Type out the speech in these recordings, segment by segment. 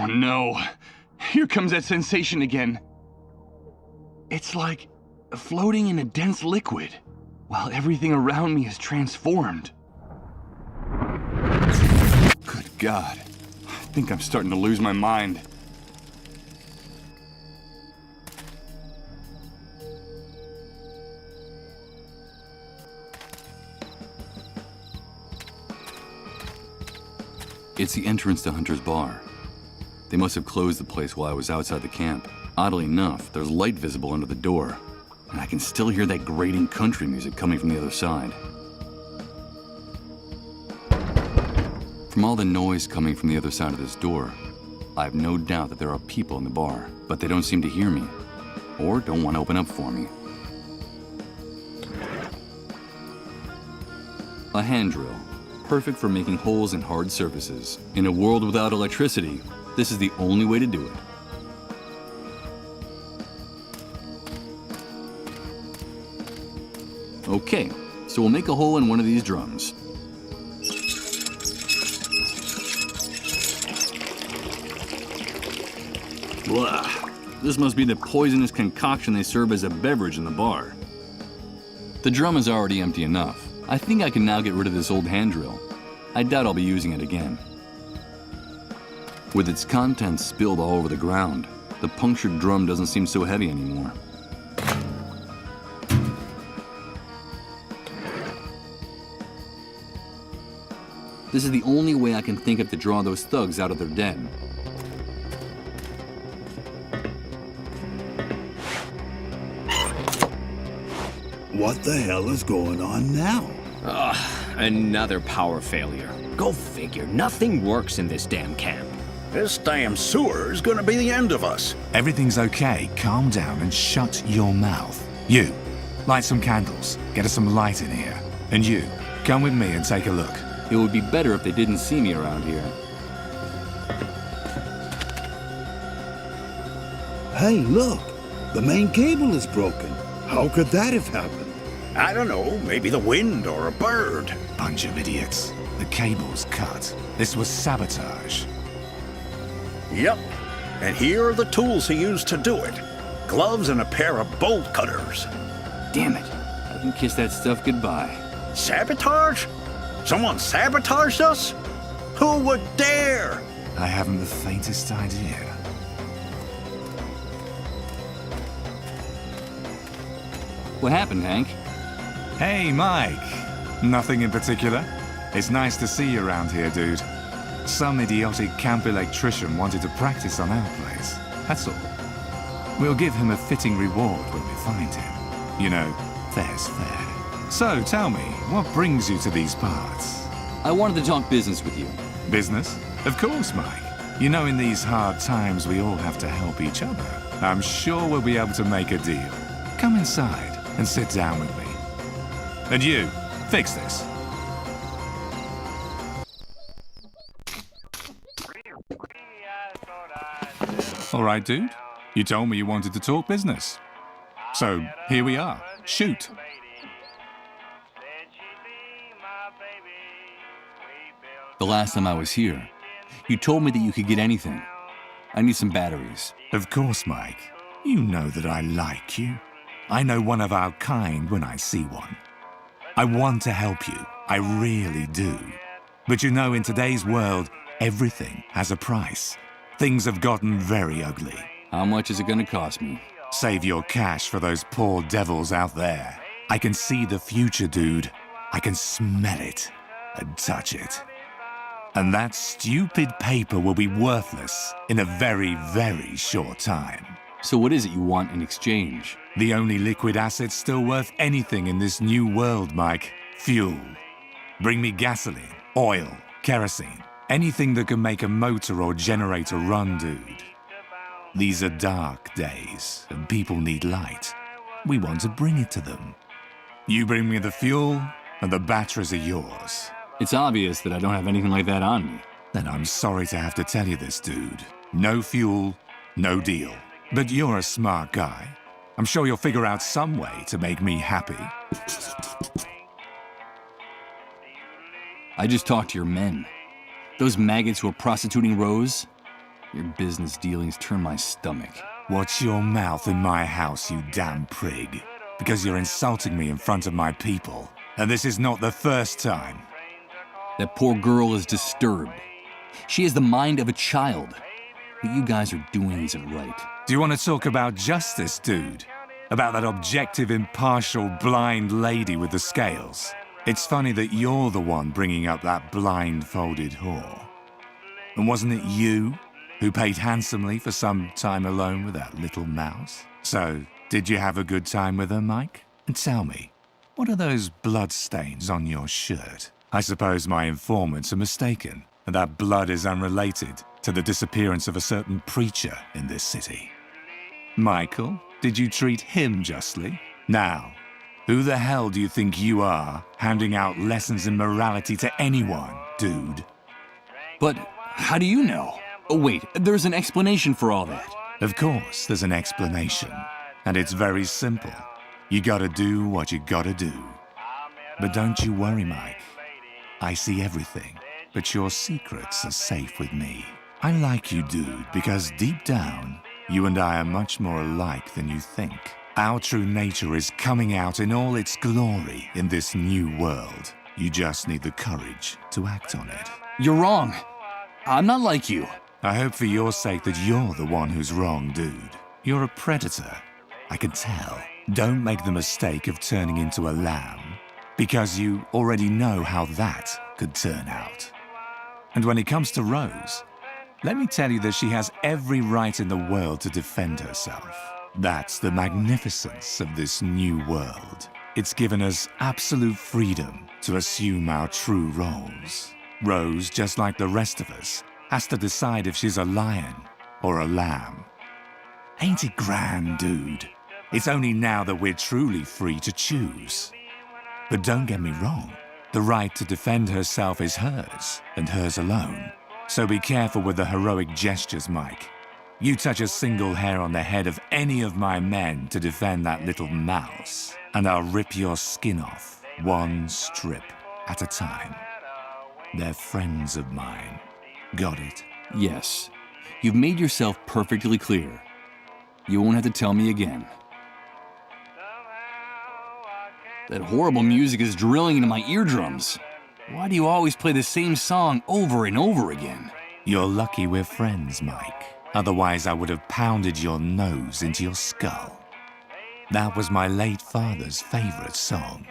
Oh no. Here comes that sensation again. It's like floating in a dense liquid, while everything around me is transformed. Good God. I think I'm starting to lose my mind. It's the entrance to Hunter's Bar. They must have closed the place while I was outside the camp. Oddly enough, there's light visible under the door, and I can still hear that grating country music coming from the other side. From all the noise coming from the other side of this door, I have no doubt that there are people in the bar, but they don't seem to hear me, or don't want to open up for me. A hand drill, perfect for making holes in hard surfaces. In a world without electricity, this is the only way to do it. Okay, so we'll make a hole in one of these drums. Blah. This must be the poisonous concoction they serve as a beverage in the bar. The drum is already empty enough. I think I can now get rid of this old hand drill. I doubt I'll be using it again. With its contents spilled all over the ground, the punctured drum doesn't seem so heavy anymore. This is the only way I can think of to draw those thugs out of their den. What the hell is going on now? Another power failure. Go figure, nothing works in this damn camp. This damn sewer is gonna be the end of us. Everything's okay. Calm down and shut your mouth. You, light some candles. Get us some light in here. And you, come with me and take a look. It would be better if they didn't see me around here. Hey, look! The main cable is broken. How could that have happened? I don't know, maybe the wind or a bird. Bunch of idiots. The cable's cut. This was sabotage. Yep. And here are the tools he used to do it. Gloves and a pair of bolt cutters. Damn it. I can kiss that stuff goodbye. Sabotage? Someone sabotaged us? Who would dare? I haven't the faintest idea. What happened, Hank? Hey, Mike. Nothing in particular. It's nice to see you around here, dude. Some idiotic camp electrician wanted to practice on our place. That's all. We'll give him a fitting reward when we find him. You know, fair's fair. So, tell me, what brings you to these parts? I wanted to talk business with you. Business? Of course, Mike. You know, in these hard times, we all have to help each other. I'm sure we'll be able to make a deal. Come inside and sit down with me. And you, fix this. All right, dude. You told me you wanted to talk business. So, here we are. Shoot. The last time I was here, you told me that you could get anything. I need some batteries. Of course, Mike. You know that I like you. I know one of our kind when I see one. I want to help you. I really do. But you know, in today's world, everything has a price. Things have gotten very ugly. How much is it going to cost me? Save your cash for those poor devils out there. I can see the future, dude. I can smell it and touch it. And that stupid paper will be worthless in a very, very short time. So what is it you want in exchange? The only liquid asset still worth anything in this new world, Mike. Fuel. Bring me gasoline, oil, kerosene, anything that can make a motor or generator run, dude. These are dark days, and people need light. We want to bring it to them. You bring me the fuel, and the batteries are yours. It's obvious that I don't have anything like that on me. Then I'm sorry to have to tell you this, dude. No fuel, no deal. But you're a smart guy. I'm sure you'll figure out some way to make me happy. I just talked to your men. Those maggots who are prostituting Rose. Your business dealings turn my stomach. Watch your mouth in my house, you damn prig. Because you're insulting me in front of my people. And this is not the first time. That poor girl is disturbed. She has the mind of a child. What you guys are doing isn't right. Do you want to talk about justice, dude? About that objective, impartial, blind lady with the scales? It's funny that you're the one bringing up that blindfolded whore. And wasn't it you who paid handsomely for some time alone with that little mouse? So, did you have a good time with her, Mike? And tell me, what are those blood stains on your shirt? I suppose my informants are mistaken, and that blood is unrelated to the disappearance of a certain preacher in this city. Michael, did you treat him justly? Now, who the hell do you think you are, handing out lessons in morality to anyone, dude? But how do you know? Oh wait, there's an explanation for all that. Of course, there's an explanation. And it's very simple. You gotta do what you gotta do. But don't you worry, Mike. I see everything, but your secrets are safe with me. I like you, dude, because deep down, you and I are much more alike than you think. Our true nature is coming out in all its glory in this new world. You just need the courage to act on it. You're wrong. I'm not like you. I hope for your sake that you're the one who's wrong, dude. You're a predator. I can tell. Don't make the mistake of turning into a lamb, because you already know how that could turn out. And when it comes to Rose, let me tell you that she has every right in the world to defend herself. That's the magnificence of this new world. It's given us absolute freedom to assume our true roles. Rose, just like the rest of us, has to decide if she's a lion or a lamb. Ain't it grand, dude? It's only now that we're truly free to choose. But don't get me wrong, the right to defend herself is hers, and hers alone. So be careful with the heroic gestures, Mike. You touch a single hair on the head of any of my men to defend that little mouse, and I'll rip your skin off, one strip at a time. They're friends of mine. Got it? Yes. You've made yourself perfectly clear. You won't have to tell me again. That horrible music is drilling into my eardrums. Why do you always play the same song over and over again? You're lucky we're friends, Mike. Otherwise, I would have pounded your nose into your skull. That was my late father's favorite song.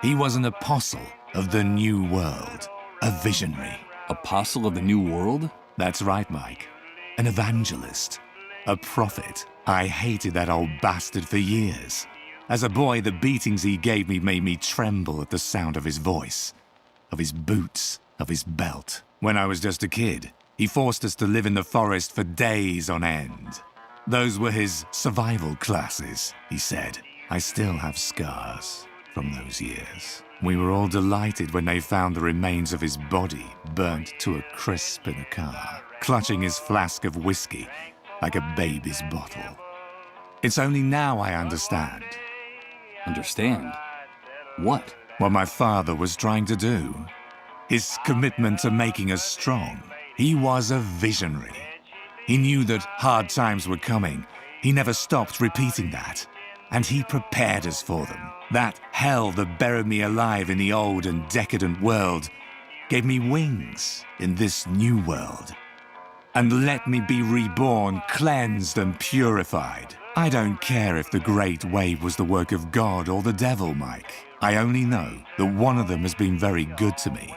He was an apostle of the new world, a visionary. Apostle of the New World? That's right, Mike. An evangelist, a prophet. I hated that old bastard for years. As a boy, the beatings he gave me made me tremble at the sound of his voice, of his boots, of his belt. When I was just a kid, he forced us to live in the forest for days on end. Those were his survival classes, he said. I still have scars from those years. We were all delighted when they found the remains of his body burnt to a crisp in a car, clutching his flask of whiskey like a baby's bottle. It's only now I understand. Understand? What? What my father was trying to do. His commitment to making us strong. He was a visionary. He knew that hard times were coming. He never stopped repeating that. And he prepared us for them. That hell that buried me alive in the old and decadent world gave me wings in this new world. And let me be reborn, cleansed and purified. I don't care if the Great Wave was the work of God or the devil, Mike. I only know that one of them has been very good to me.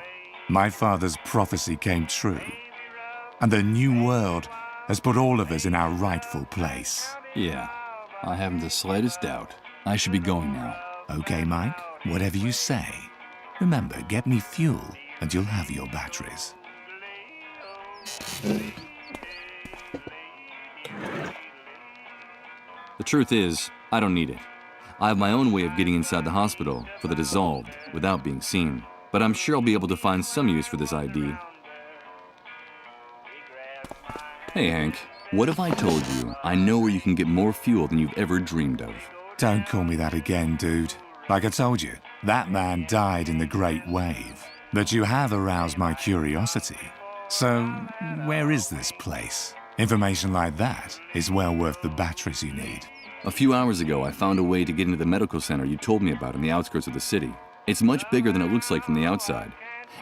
My father's prophecy came true. And the new world has put all of us in our rightful place. Yeah, I haven't the slightest doubt. I should be going now. Okay, Mike, whatever you say. Remember, get me fuel and you'll have your batteries. The truth is, I don't need it. I have my own way of getting inside the hospital for the dissolved without being seen. But I'm sure I'll be able to find some use for this ID. Hey, Hank. What if I told you I know where you can get more fuel than you've ever dreamed of? Don't call me that again, dude. Like I told you, that man died in the Great Wave. But you have aroused my curiosity. So, where is this place? Information like that is well worth the batteries you need. A few hours ago, I found a way to get into the medical center you told me about in the outskirts of the city. It's much bigger than it looks like from the outside,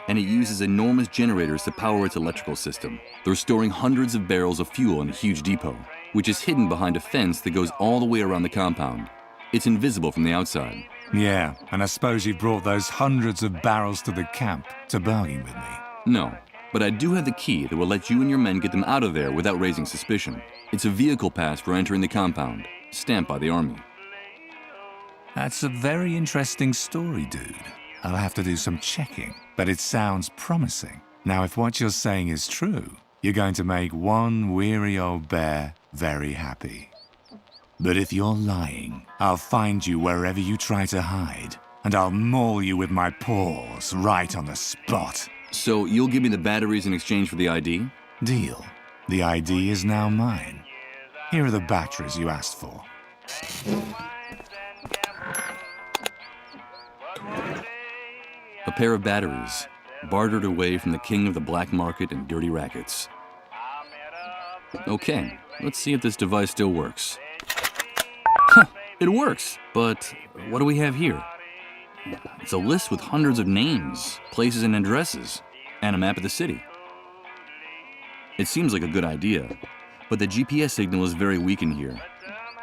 and it uses enormous generators to power its electrical system. They're storing hundreds of barrels of fuel in a huge depot, which is hidden behind a fence that goes all the way around the compound. It's invisible from the outside. Yeah, and I suppose you've brought those hundreds of barrels to the camp to bargain with me. No, but I do have the key that will let you and your men get them out of there without raising suspicion. It's a vehicle pass for entering the compound, stamped by the army. That's a very interesting story, dude. I'll have to do some checking, but it sounds promising. Now, if what you're saying is true, you're going to make one weary old bear very happy. But if you're lying, I'll find you wherever you try to hide, and I'll maul you with my paws right on the spot. So you'll give me the batteries in exchange for the ID? Deal. The ID is now mine. Here are the batteries you asked for. A pair of batteries, bartered away from the king of the black market and dirty rackets. Okay, let's see if this device still works. Huh, it works, but what do we have here? It's a list with hundreds of names, places and addresses, and a map of the city. It seems like a good idea, but the GPS signal is very weak in here.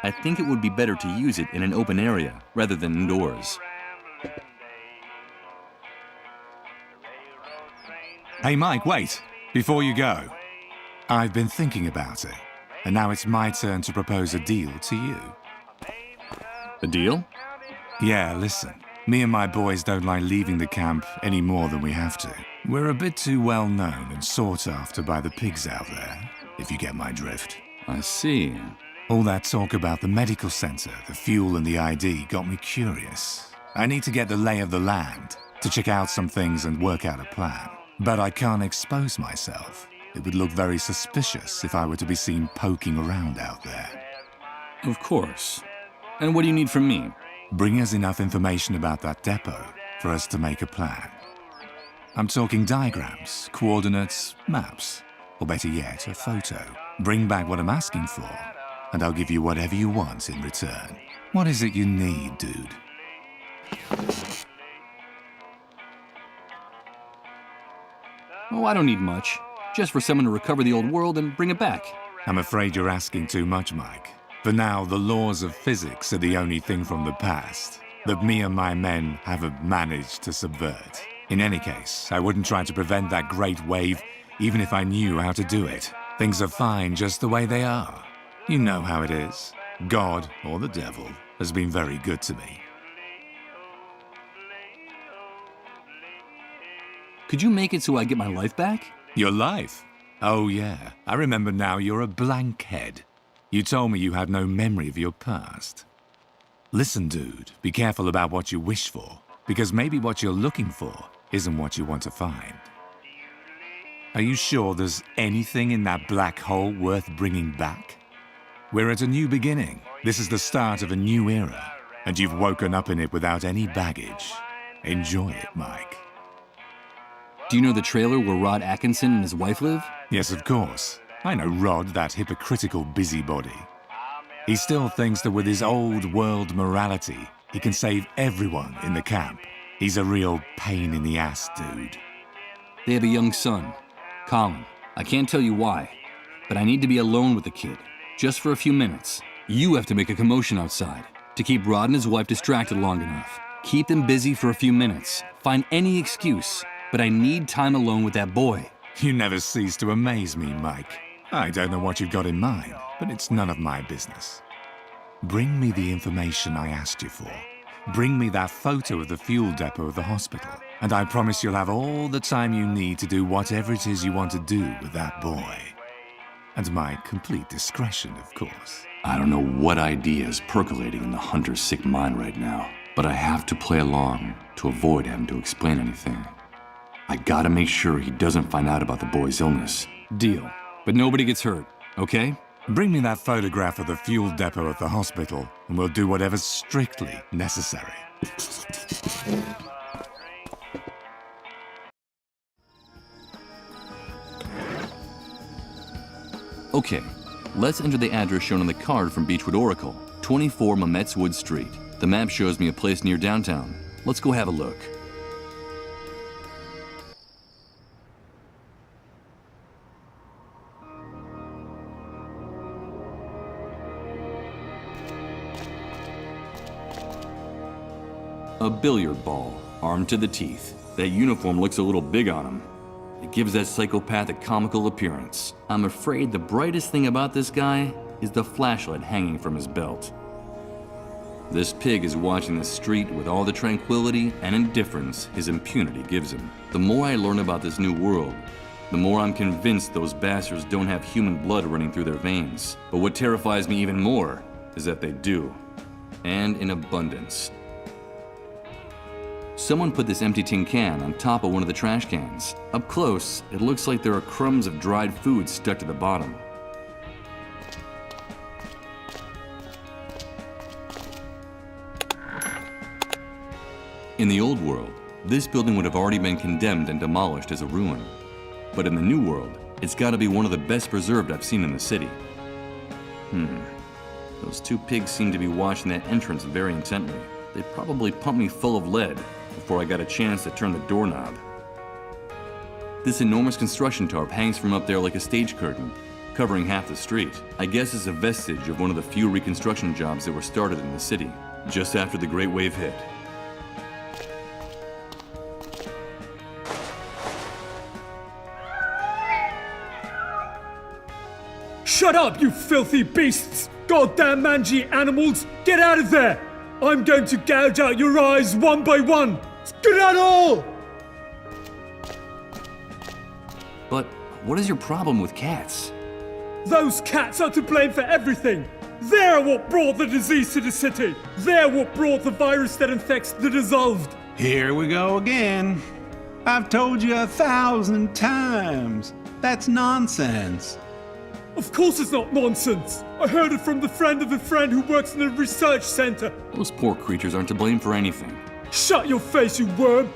I think it would be better to use it in an open area rather than indoors. Hey Mike, wait! Before you go. I've been thinking about it, and now it's my turn to propose a deal to you. A deal? Yeah, listen. Me and my boys don't like leaving the camp any more than we have to. We're a bit too well known and sought after by the pigs out there, if you get my drift. I see. All that talk about the medical center, the fuel and the ID got me curious. I need to get the lay of the land, to check out some things and work out a plan. But I can't expose myself. It would look very suspicious if I were to be seen poking around out there. Of course. And what do you need from me? Bring us enough information about that depot for us to make a plan. I'm talking diagrams, coordinates, maps, or better yet, a photo. Bring back what I'm asking for, and I'll give you whatever you want in return. What is it you need, dude? Oh, I don't need much. Just for someone to recover the old world and bring it back. I'm afraid you're asking too much, Mike. For now, the laws of physics are the only thing from the past that me and my men haven't managed to subvert. In any case, I wouldn't try to prevent that great wave, even if I knew how to do it. Things are fine just the way they are. You know how it is. God, or the devil, has been very good to me. Could you make it so I get my life back? Your life? Oh yeah, I remember now you're a blank head. You told me you had no memory of your past. Listen, dude, be careful about what you wish for, because maybe what you're looking for isn't what you want to find. Are you sure there's anything in that black hole worth bringing back? We're at a new beginning. This is the start of a new era, and you've woken up in it without any baggage. Enjoy it, Mike. Do you know the trailer where Rod Atkinson and his wife live? Yes, of course. I know Rod, that hypocritical busybody. He still thinks that with his old world morality, he can save everyone in the camp. He's a real pain in the ass, dude. They have a young son, Colin. I can't tell you why, but I need to be alone with the kid, just for a few minutes. You have to make a commotion outside to keep Rod and his wife distracted long enough. Keep them busy for a few minutes. Find any excuse, but I need time alone with that boy. You never cease to amaze me, Mike. I don't know what you've got in mind, but it's none of my business. Bring me the information I asked you for. Bring me that photo of the fuel depot of the hospital, and I promise you'll have all the time you need to do whatever it is you want to do with that boy. And my complete discretion, of course. I don't know what idea is percolating in the hunter's sick mind right now, but I have to play along to avoid having to explain anything. I gotta make sure he doesn't find out about the boy's illness. Deal. But nobody gets hurt, okay? Bring me that photograph of the fuel depot at the hospital, and we'll do whatever's strictly necessary. Okay, let's enter the address shown on the card from Beechwood Oracle, 24 Mametz Wood Street. The map shows me a place near downtown. Let's go have a look. A billiard ball, armed to the teeth. That uniform looks a little big on him. It gives that psychopath a comical appearance. I'm afraid the brightest thing about this guy is the flashlight hanging from his belt. This pig is watching the street with all the tranquility and indifference his impunity gives him. The more I learn about this new world, the more I'm convinced those bastards don't have human blood running through their veins. But what terrifies me even more is that they do, and in abundance. Someone put this empty tin can on top of one of the trash cans. Up close, it looks like there are crumbs of dried food stuck to the bottom. In the old world, this building would have already been condemned and demolished as a ruin. But in the new world, it's gotta be one of the best preserved I've seen in the city. Those two pigs seem to be watching that entrance very intently. They probably pumped me full of lead before I got a chance to turn the doorknob. This enormous construction tarp hangs from up there like a stage curtain, covering half the street. I guess it's a vestige of one of the few reconstruction jobs that were started in the city, just after the Great Wave hit. Shut up, you filthy beasts! Goddamn mangy animals! Get out of there! I'm going to gouge out your eyes one by one! Get out all! But what is your problem with cats? Those cats are to blame for everything! They're what brought the disease to the city! They're what brought the virus that infects the dissolved! Here we go again. I've told you 1,000 times. That's nonsense. Of course it's not nonsense! I heard it from the friend of a friend who works in a research center! Those poor creatures aren't to blame for anything. Shut your face, you worm!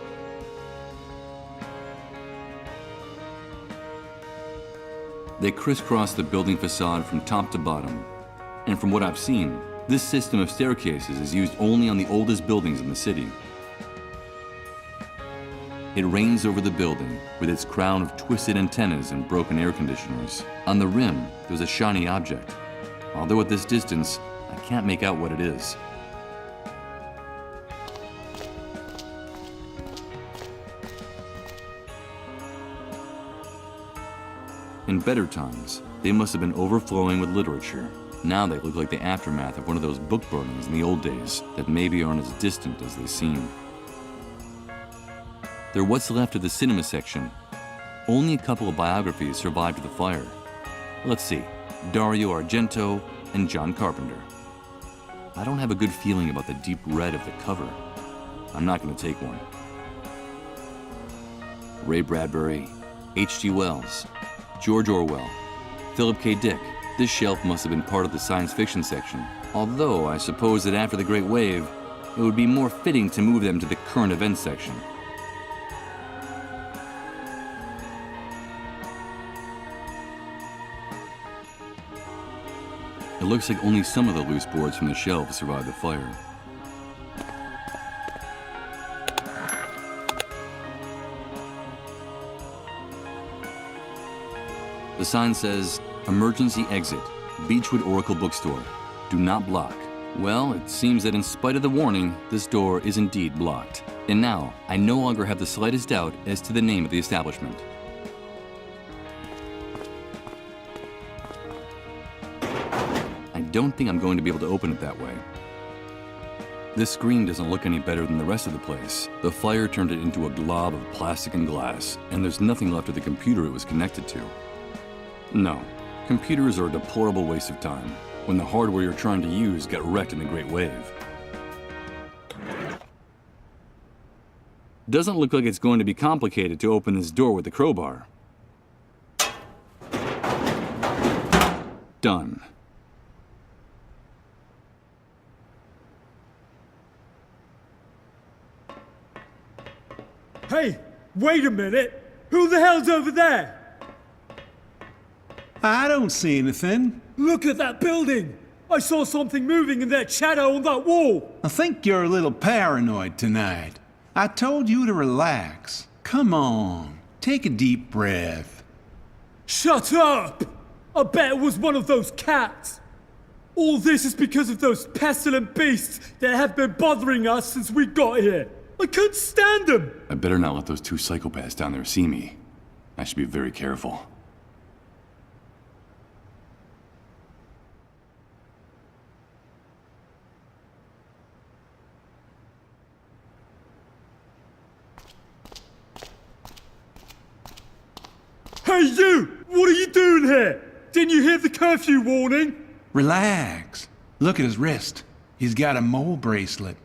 They crisscross the building facade from top to bottom. And from what I've seen, this system of staircases is used only on the oldest buildings in the city. It reigns over the building with its crown of twisted antennas and broken air conditioners. On the rim, there's a shiny object. Although at this distance, I can't make out what it is. In better times, they must have been overflowing with literature. Now they look like the aftermath of one of those book burnings in the old days that maybe aren't as distant as they seem. They're what's left of the cinema section. Only a couple of biographies survived the fire. Let's see, Dario Argento and John Carpenter. I don't have a good feeling about the deep red of the cover. I'm not going to take one. Ray Bradbury, H.G. Wells, George Orwell, Philip K. Dick. This shelf must have been part of the science fiction section. Although I suppose that after the Great Wave, it would be more fitting to move them to the current events section. It looks like only some of the loose boards from the shelf survived the fire. The sign says, "Emergency exit, Beechwood Oracle Bookstore. Do not block." Well, it seems that in spite of the warning, this door is indeed blocked. And now, I no longer have the slightest doubt as to the name of the establishment. I don't think I'm going to be able to open it that way. This screen doesn't look any better than the rest of the place. The fire turned it into a glob of plastic and glass, and there's nothing left of the computer it was connected to. No, computers are a deplorable waste of time when the hardware you're trying to use got wrecked in the Great Wave. Doesn't look like it's going to be complicated to open this door with the crowbar. Done. Hey, wait a minute! Who the hell's over there? I don't see anything. Look at that building! I saw something moving in that shadow on that wall! I think you're a little paranoid tonight. I told you to relax. Come on, take a deep breath. Shut up! I bet it was one of those cats! All this is because of those pestilent beasts that have been bothering us since we got here. I couldn't stand them! I better not let those two psychopaths down there see me. I should be very careful. Hey you! What are you doing here? Didn't you hear the curfew warning? Relax. Look at his wrist. He's got a mole bracelet.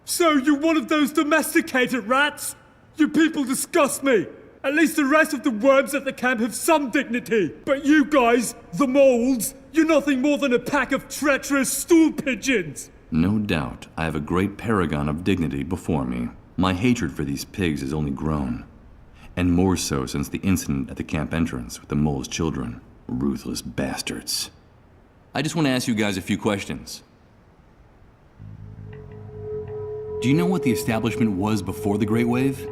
So you're one of those domesticated rats? You people disgust me. At least the rest of the worms at the camp have some dignity. But you guys, the moles, you're nothing more than a pack of treacherous stool pigeons. No doubt, I have a great paragon of dignity before me. My hatred for these pigs has only grown. And more so since the incident at the camp entrance with the mole's children. Ruthless bastards. I just want to ask you guys a few questions. Do you know what the establishment was before the Great Wave?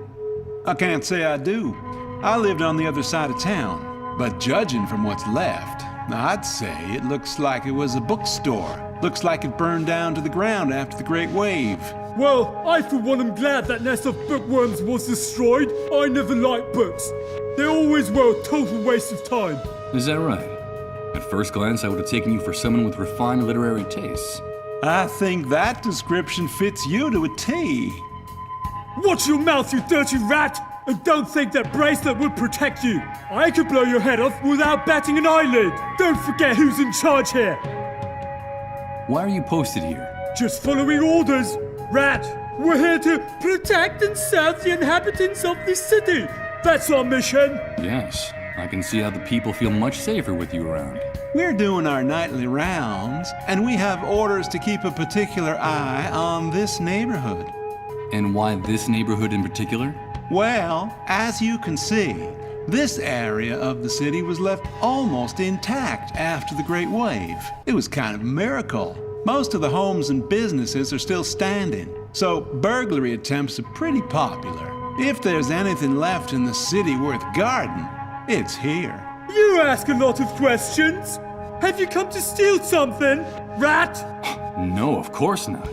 I can't say I do. I lived on the other side of town. But judging from what's left, I'd say it looks like it was a bookstore. Looks like it burned down to the ground after the Great Wave. Well, I for one am glad that nest of bookworms was destroyed. I never liked books. They always were a total waste of time. Is that right? At first glance, I would have taken you for someone with refined literary tastes. I think that description fits you to a T. Watch your mouth, you dirty rat! And don't think that bracelet would protect you. I could blow your head off without batting an eyelid. Don't forget who's in charge here. Why are you posted here? Just following orders. Rat, we're here to protect and serve the inhabitants of this city. That's our mission. Yes, I can see how the people feel much safer with you around. We're doing our nightly rounds, and we have orders to keep a particular eye on this neighborhood. And why this neighborhood in particular? Well, as you can see, this area of the city was left almost intact after the Great Wave. It was kind of a miracle. Most of the homes and businesses are still standing, so burglary attempts are pretty popular. If there's anything left in the city worth guarding, it's here. You ask a lot of questions. Have you come to steal something, rat? No, of course not.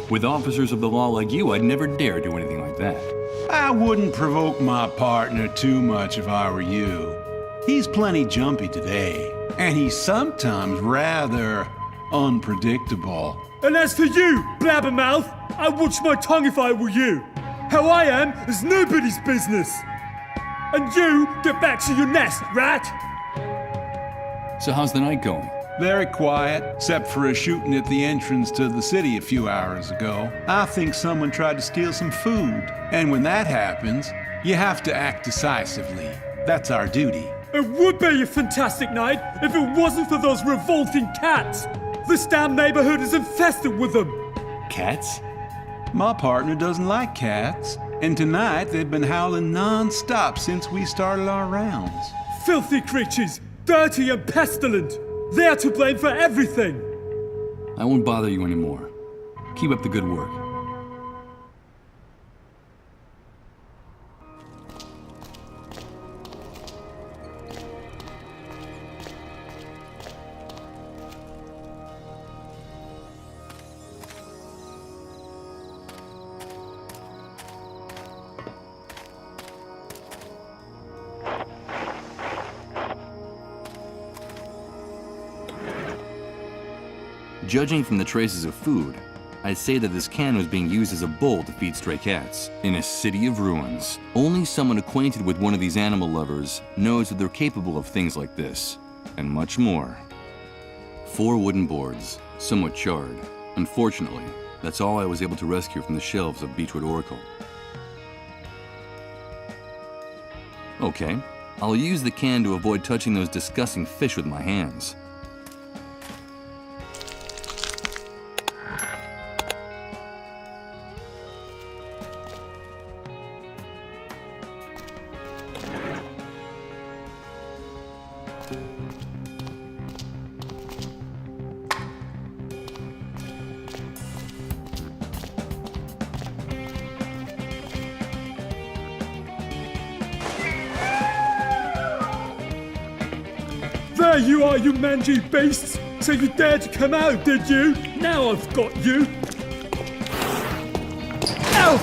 With officers of the law like you, I'd never dare do anything like that. I wouldn't provoke my partner too much if I were you. He's plenty jumpy today, and he's sometimes rather unpredictable. And as for you, blabbermouth, I'd watch my tongue if I were you. How I am is nobody's business. And you, get back to your nest, rat! So how's the night going? Very quiet, except for a shooting at the entrance to the city a few hours ago. I think someone tried to steal some food. And when that happens, you have to act decisively. That's our duty. It would be a fantastic night if it wasn't for those revolting cats. This damn neighborhood is infested with them. Cats? My partner doesn't like cats, and tonight they've been howling non-stop since we started our rounds. Filthy creatures, dirty and pestilent. They're to blame for everything. I won't bother you anymore. Keep up the good work. Judging from the traces of food, I'd say that this can was being used as a bowl to feed stray cats. In a city of ruins, only someone acquainted with one of these animal lovers knows that they're capable of things like this, and much more. 4 wooden boards, somewhat charred. Unfortunately, that's all I was able to rescue from the shelves of Beechwood Oracle. Okay, I'll use the can to avoid touching those disgusting fish with my hands. There you are, you mangy beasts! So you dared to come out, did you? Now I've got you! Ow!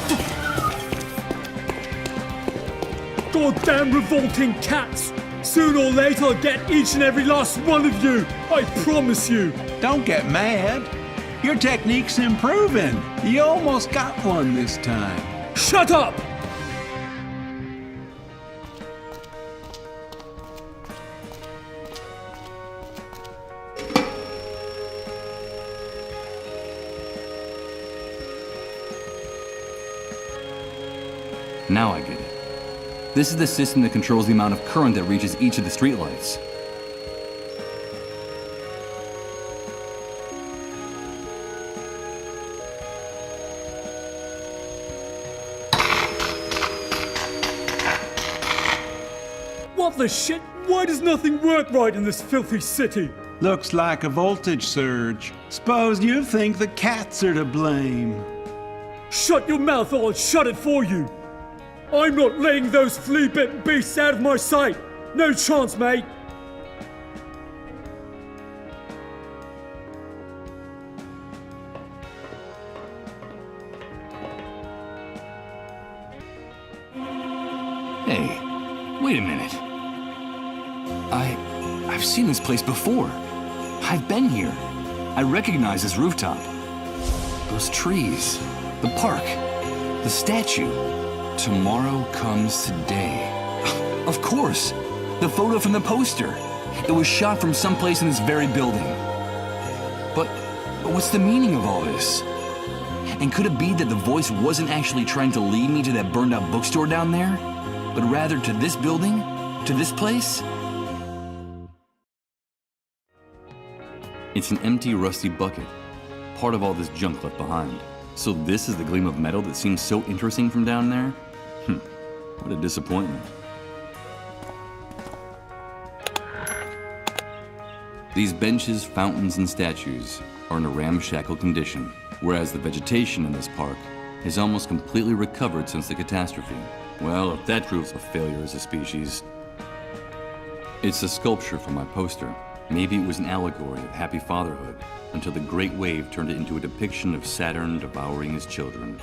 Goddamn revolting cats! Sooner or later I'll get each and every last one of you! I promise you! Don't get mad. Your technique's improving. You almost got one this time. Shut up! Now I get it. This is the system that controls the amount of current that reaches each of the streetlights. What the shit? Why does nothing work right in this filthy city? Looks like a voltage surge. Suppose you think the cats are to blame. Shut your mouth or I'll shut it for you! I'm not letting those flea-bitten beasts out of my sight! No chance, mate! Hey, wait a minute. I've seen this place before. I've been here. I recognize this rooftop. Those trees, the park, the statue. Tomorrow comes today. Of course! The photo from the poster. It was shot from someplace in this very building. But what's the meaning of all this? And could it be that the voice wasn't actually trying to lead me to that burned out bookstore down there, but rather to this building? To this place? It's an empty, rusty bucket. Part of all this junk left behind. So this is the gleam of metal that seems so interesting from down there? What a disappointment. These benches, fountains, and statues are in a ramshackle condition, whereas the vegetation in this park is almost completely recovered since the catastrophe. Well, if that proves a failure as a species. It's a sculpture from my poster. Maybe it was an allegory of happy fatherhood, until the great wave turned it into a depiction of Saturn devouring his children.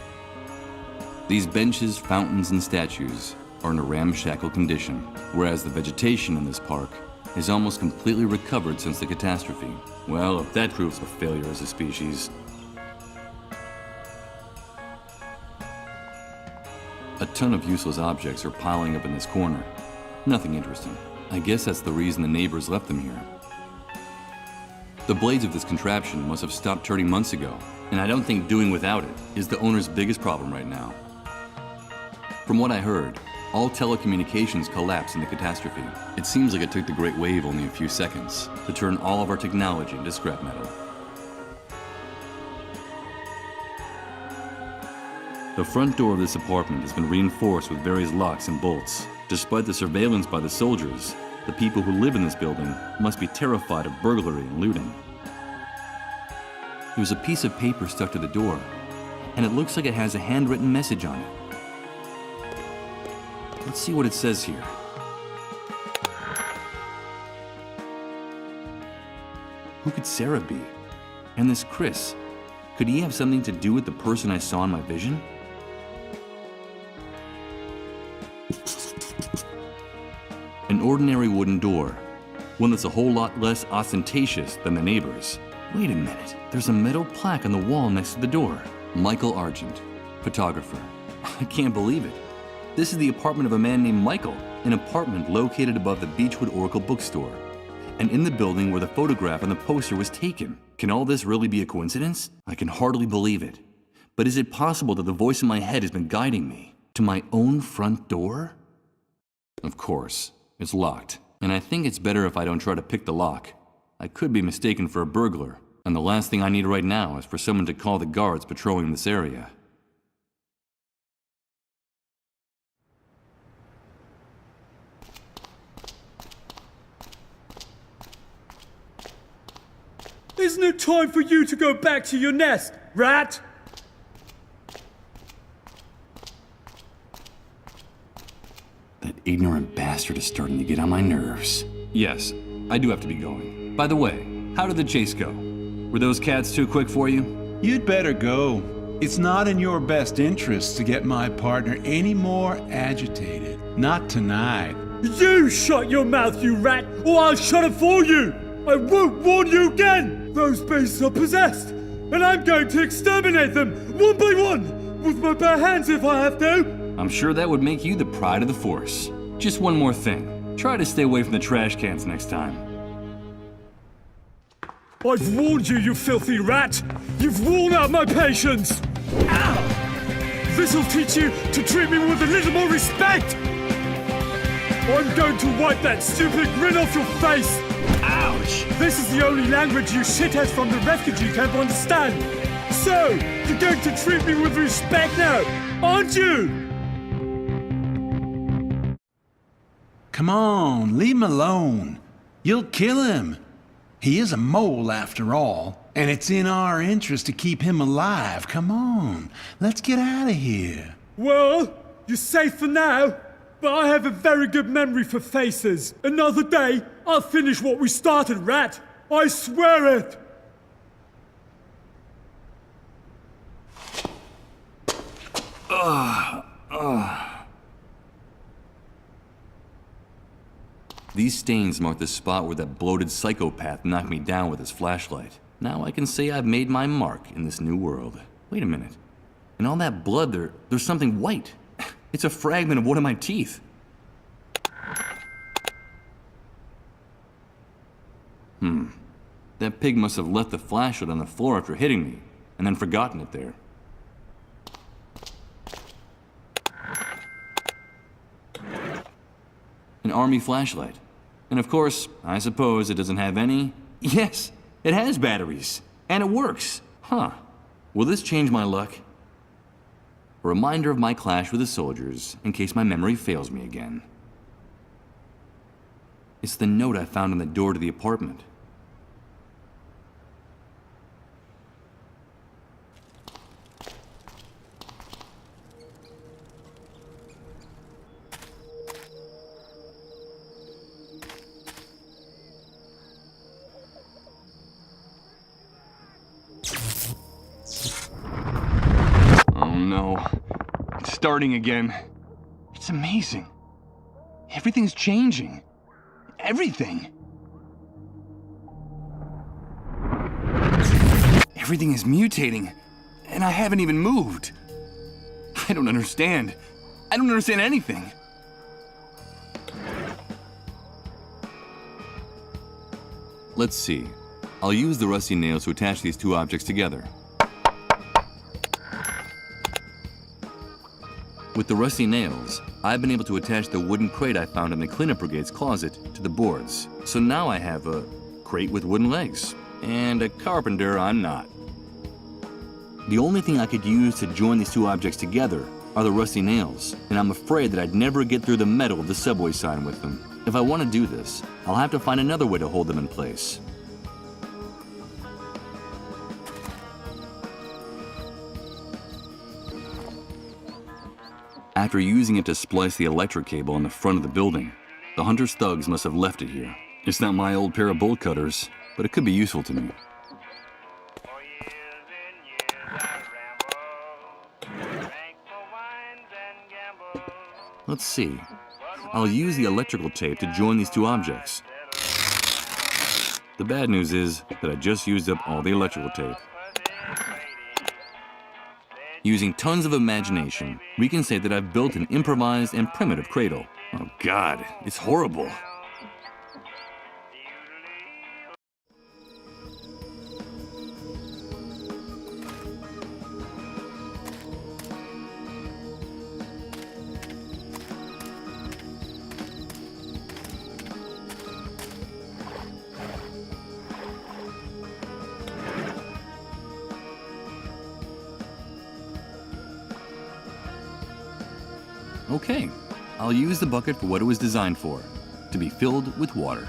These benches, fountains, and statues are in a ramshackle condition, whereas the vegetation in this park is almost completely recovered since the catastrophe. Well, if that proves a failure as a species. A ton of useless objects are piling up in this corner. Nothing interesting. I guess that's the reason the neighbors left them here. The blades of this contraption must have stopped turning months ago, and I don't think doing without it is the owner's biggest problem right now. From what I heard, all telecommunications collapsed in the catastrophe. It seems like it took the Great Wave only a few seconds to turn all of our technology into scrap metal. The front door of this apartment has been reinforced with various locks and bolts. Despite the surveillance by the soldiers, the people who live in this building must be terrified of burglary and looting. There's a piece of paper stuck to the door, and it looks like it has a handwritten message on it. Let's see what it says here. Who could Sarah be? And this Chris, could he have something to do with the person I saw in my vision? An ordinary wooden door, one that's a whole lot less ostentatious than the neighbors. Wait a minute, there's a metal plaque on the wall next to the door. Michael Argent, photographer. I can't believe it. This is the apartment of a man named Michael, an apartment located above the Beechwood Oracle bookstore, and in the building where the photograph on the poster was taken. Can all this really be a coincidence? I can hardly believe it. But is it possible that the voice in my head has been guiding me to my own front door? Of course. It's locked, and I think it's better if I don't try to pick the lock. I could be mistaken for a burglar, and the last thing I need right now is for someone to call the guards patrolling this area. Isn't it time for you to go back to your nest, rat? That ignorant bastard is starting to get on my nerves. Yes, I do have to be going. By the way, how did the chase go? Were those cats too quick for you? You'd better go. It's not in your best interest to get my partner any more agitated. Not tonight. You shut your mouth, you rat, or I'll shut it for you! I won't warn you again! Those beasts are possessed, and I'm going to exterminate them, one by one, with my bare hands if I have to! I'm sure that would make you the pride of the Force. Just one more thing. Try to stay away from the trash cans next time. I've warned you, you filthy rat! You've worn out my patience! Ow! This'll teach you to treat me with a little more respect! I'm going to wipe that stupid grin off your face! Ouch! This is the only language you shitheads from the refugee camp understand! So, you're going to treat me with respect now, aren't you? Come on, leave him alone. You'll kill him. He is a mole after all, and it's in our interest to keep him alive. Come on, let's get out of here. Well, you're safe for now. But I have a very good memory for faces. Another day, I'll finish what we started, rat. I swear it! These stains mark the spot where that bloated psychopath knocked me down with his flashlight. Now I can say I've made my mark in this new world. Wait a minute. In all that blood, there's something white. It's a fragment of one of my teeth. That pig must have left the flashlight on the floor after hitting me, and then forgotten it there. An army flashlight. And of course, I suppose it doesn't have any... Yes, it has batteries. And it works. Huh. Will this change my luck? A reminder of my clash with the soldiers, in case my memory fails me again. It's the note I found on the door to the apartment. Starting again. It's amazing. Everything's changing. Everything. Everything is mutating, and I haven't even moved. I don't understand. I don't understand anything. Let's see. I'll use the rusty nails to attach these two objects together. With the rusty nails, I've been able to attach the wooden crate I found in the cleanup brigade's closet to the boards. So now I have a crate with wooden legs. And a carpenter I'm not. The only thing I could use to join these two objects together are the rusty nails, and I'm afraid that I'd never get through the metal of the subway sign with them. If I want to do this, I'll have to find another way to hold them in place. After using it to splice the electric cable on the front of the building, the hunter's thugs must have left it here. It's not my old pair of bolt cutters, but it could be useful to me. Let's see. I'll use the electrical tape to join these two objects. The bad news is that I just used up all the electrical tape. Using tons of imagination, we can say that I've built an improvised and primitive cradle. Oh God, it's horrible. Okay, I'll use the bucket for what it was designed for, to be filled with water.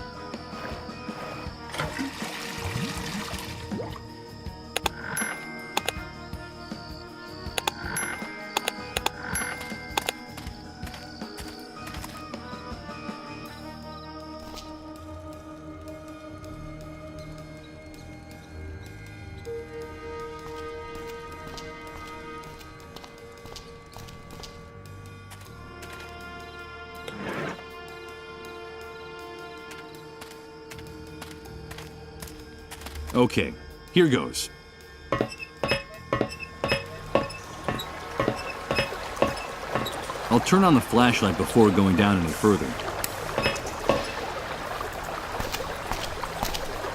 Okay, here goes. I'll turn on the flashlight before going down any further.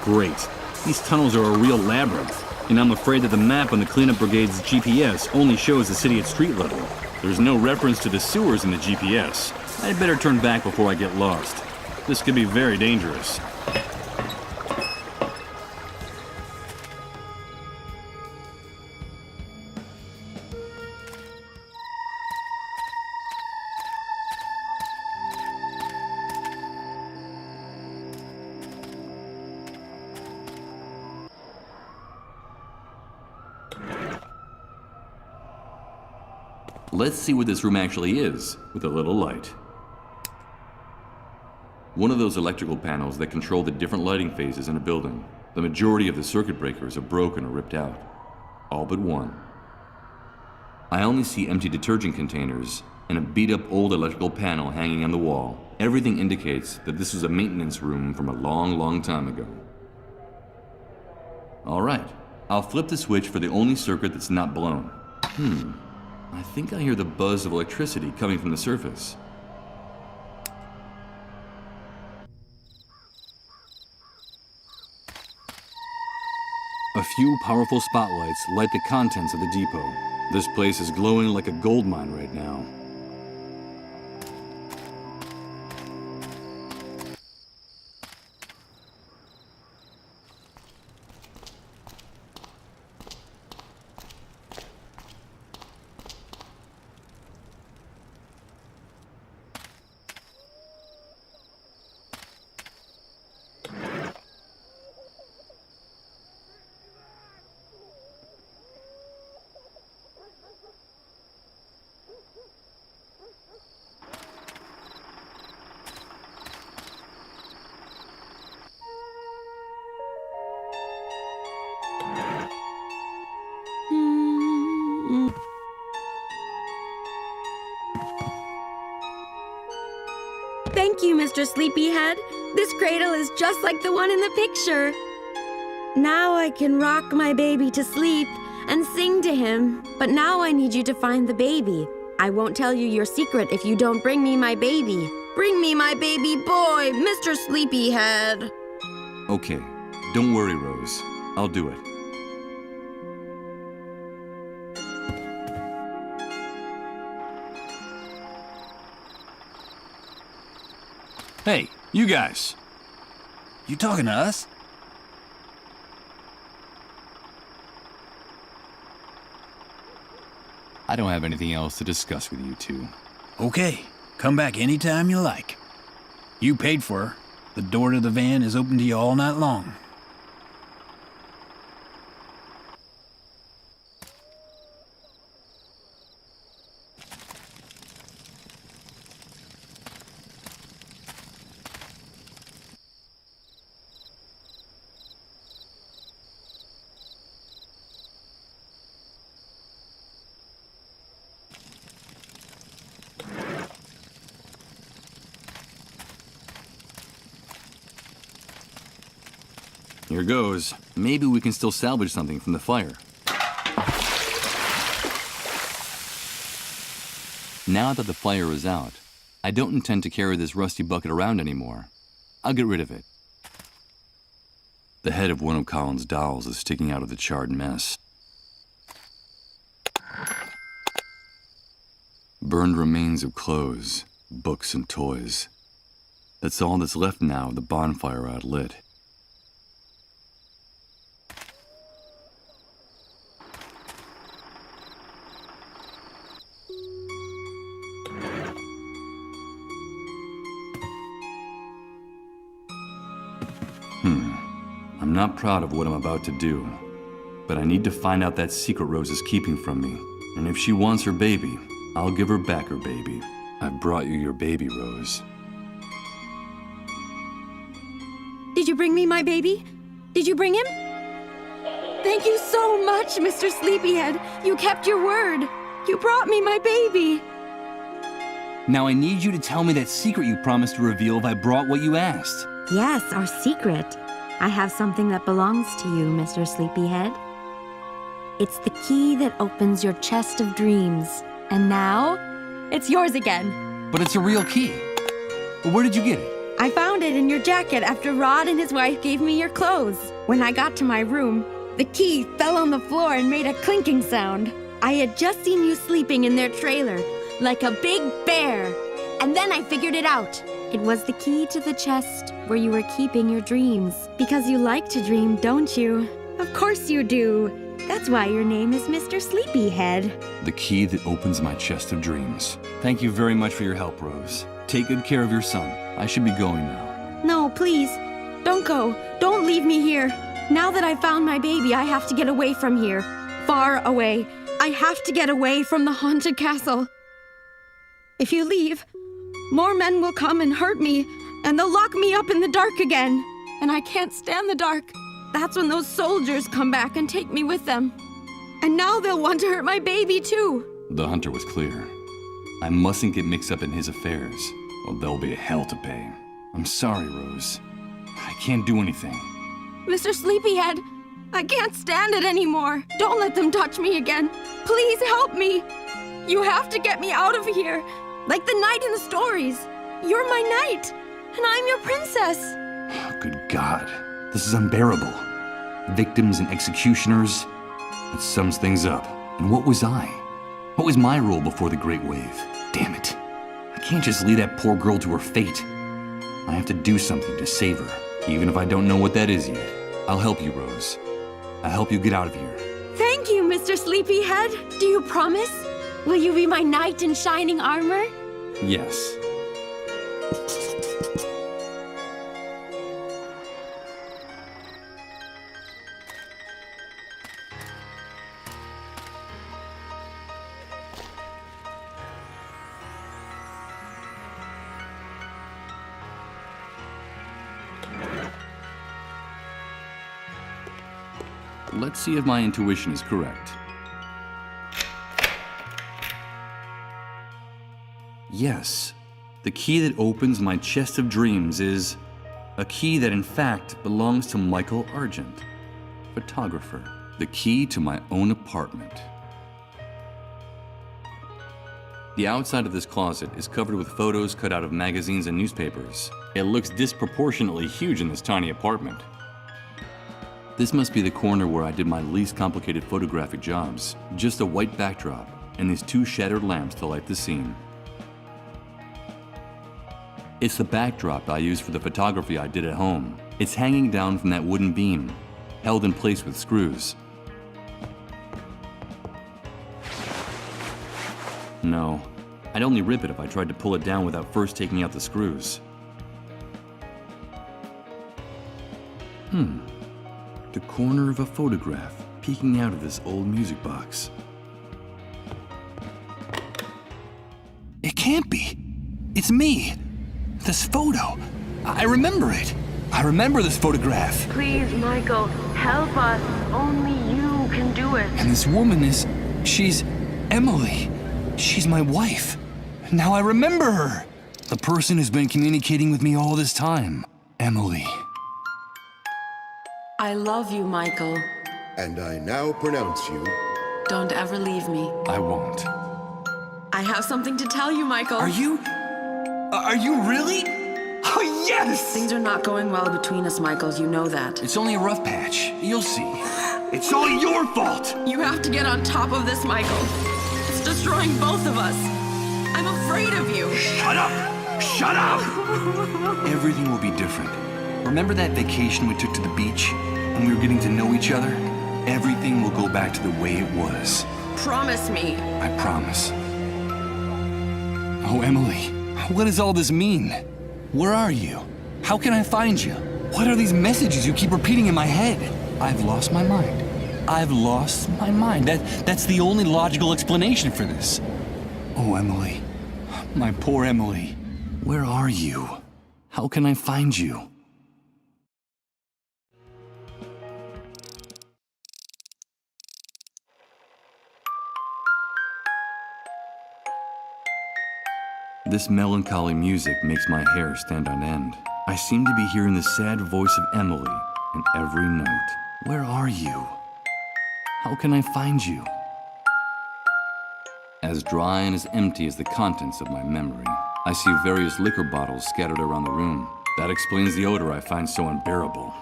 Great. These tunnels are a real labyrinth, and I'm afraid that the map on the cleanup brigade's GPS only shows the city at street level. There's no reference to the sewers in the GPS. I'd better turn back before I get lost. This could be very dangerous. Let's see what this room actually is, with a little light. One of those electrical panels that control the different lighting phases in a building. The majority of the circuit breakers are broken or ripped out. All but one. I only see empty detergent containers and a beat-up old electrical panel hanging on the wall. Everything indicates that this was a maintenance room from a long, long time ago. All right, I'll flip the switch for the only circuit that's not blown. I think I hear the buzz of electricity coming from the surface. A few powerful spotlights light the contents of the depot. This place is glowing like a gold mine right now. Thank you, Mr. Sleepyhead. This cradle is just like the one in the picture. Now I can rock my baby to sleep and sing to him. But now I need you to find the baby. I won't tell you your secret if you don't bring me my baby. Bring me my baby boy, Mr. Sleepyhead. Okay, don't worry, Rose. I'll do it. Hey, you guys. You talking to us? I don't have anything else to discuss with you two. Okay, come back anytime you like. You paid for her. The door to the van is open to you all night long. Here goes. Maybe we can still salvage something from the fire. Now that the fire is out, I don't intend to carry this rusty bucket around anymore. I'll get rid of it. The head of one of Colin's dolls is sticking out of the charred mess. Burned remains of clothes, books, and toys. That's all that's left now of the bonfire I'd lit. I'm not proud of what I'm about to do, but I need to find out that secret Rose is keeping from me. And if she wants her baby, I'll give her back her baby. I've brought you your baby, Rose. Did you bring me my baby? Did you bring him? Thank you so much, Mr. Sleepyhead. You kept your word. You brought me my baby. Now I need you to tell me that secret you promised to reveal if I brought what you asked. Yes, our secret. I have something that belongs to you, Mr. Sleepyhead. It's the key that opens your chest of dreams. And now, it's yours again. But it's a real key. Where did you get it? I found it in your jacket after Rod and his wife gave me your clothes. When I got to my room, the key fell on the floor and made a clinking sound. I had just seen you sleeping in their trailer, like a big bear. And then I figured it out. It was the key to the chest where you were keeping your dreams. Because you like to dream, don't you? Of course you do. That's why your name is Mr. Sleepyhead. The key that opens my chest of dreams. Thank you very much for your help, Rose. Take good care of your son. I should be going now. No, please. Don't go. Don't leave me here. Now that I found my baby, I have to get away from here. Far away. I have to get away from the haunted castle. If you leave, more men will come and hurt me, and they'll lock me up in the dark again. And I can't stand the dark. That's when those soldiers come back and take me with them. And now they'll want to hurt my baby too. The hunter was clear. I mustn't get mixed up in his affairs, or there'll be hell to pay. I'm sorry, Rose. I can't do anything. Mr. Sleepyhead, I can't stand it anymore. Don't let them touch me again. Please help me. You have to get me out of here. Like the knight in the stories. You're my knight, and I'm your princess. Good God. This is unbearable. Victims and executioners. It sums things up. And what was I? What was my role before the Great Wave? Damn it. I can't just leave that poor girl to her fate. I have to do something to save her, even if I don't know what that is yet. I'll help you, Rose. I'll help you get out of here. Thank you, Mr. Sleepyhead. Do you promise? Will you be my knight in shining armor? Yes. Let's see if my intuition is correct. Yes, the key that opens my chest of dreams is a key that in fact belongs to Michael Argent, photographer. The key to my own apartment. The outside of this closet is covered with photos cut out of magazines and newspapers. It looks disproportionately huge in this tiny apartment. This must be the corner where I did my least complicated photographic jobs. Just a white backdrop and these two shattered lamps to light the scene. It's the backdrop I used for the photography I did at home. It's hanging down from that wooden beam, held in place with screws. No, I'd only rip it if I tried to pull it down without first taking out the screws. The corner of a photograph peeking out of this old music box. It can't be. It's me. This photo. I remember it. I remember this photograph. Please, Michael, help us. Only you can do it. And this woman she's Emily. She's my wife. Now I remember her. The person who's been communicating with me all this time. Emily. I love you, Michael. And I now pronounce you. Don't ever leave me. I won't. I have something to tell you, Michael. Are you really? Oh, yes! Things are not going well between us, Michael. You know that. It's only a rough patch. You'll see. It's all your fault! You have to get on top of this, Michael. It's destroying both of us. I'm afraid of you. Shut up! Shut up! Everything will be different. Remember that vacation we took to the beach when we were getting to know each other? Everything will go back to the way it was. Promise me. I promise. Oh, Emily, what does all this mean? Where are you? How can I find you? What are these messages you keep repeating in my head? I've lost my mind. I've lost my mind. That's the only logical explanation for this. Oh, Emily. My poor Emily. Where are you? How can I find you? This melancholy music makes my hair stand on end. I seem to be hearing the sad voice of Emily and every note. Where are you? How can I find you? As dry and as empty as the contents of my memory, I see various liquor bottles scattered around the room. That explains the odor I find so unbearable.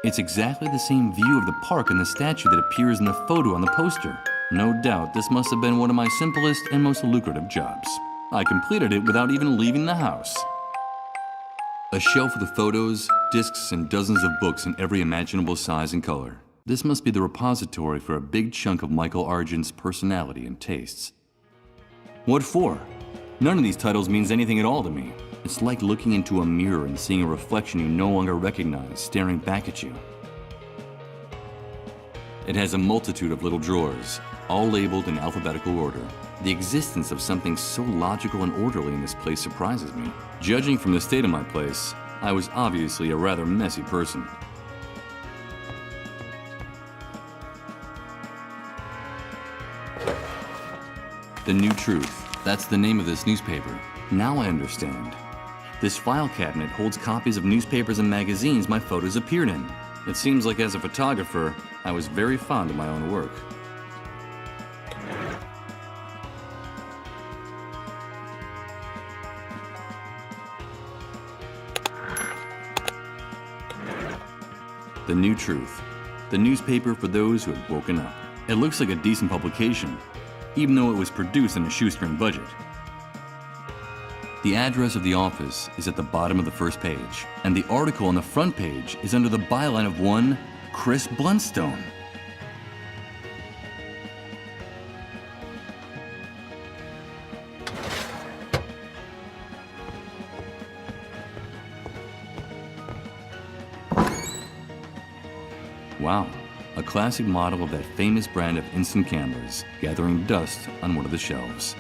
It's exactly the same view of the park and the statue that appears in the photo on the poster. No doubt this must have been one of my simplest and most lucrative jobs. I completed it without even leaving the house. A shelf with photos, discs, and dozens of books in every imaginable size and color. This must be the repository for a big chunk of Michael Argent's personality and tastes. What for? None of these titles means anything at all to me. It's like looking into a mirror and seeing a reflection you no longer recognize staring back at you. It has a multitude of little drawers, all labeled in alphabetical order. The existence of something so logical and orderly in this place surprises me. Judging from the state of my place, I was obviously a rather messy person. The New Truth. That's the name of this newspaper. Now I understand. This file cabinet holds copies of newspapers and magazines my photos appeared in. It seems like as a photographer, I was very fond of my own work. The New Truth. The newspaper for those who had woken up. It looks like a decent publication, even though it was produced on a shoestring budget. The address of the office is at the bottom of the first page, and the article on the front page is under the byline of one Chris Blunstone. Wow, a classic model of that famous brand of instant cameras gathering dust on one of the shelves.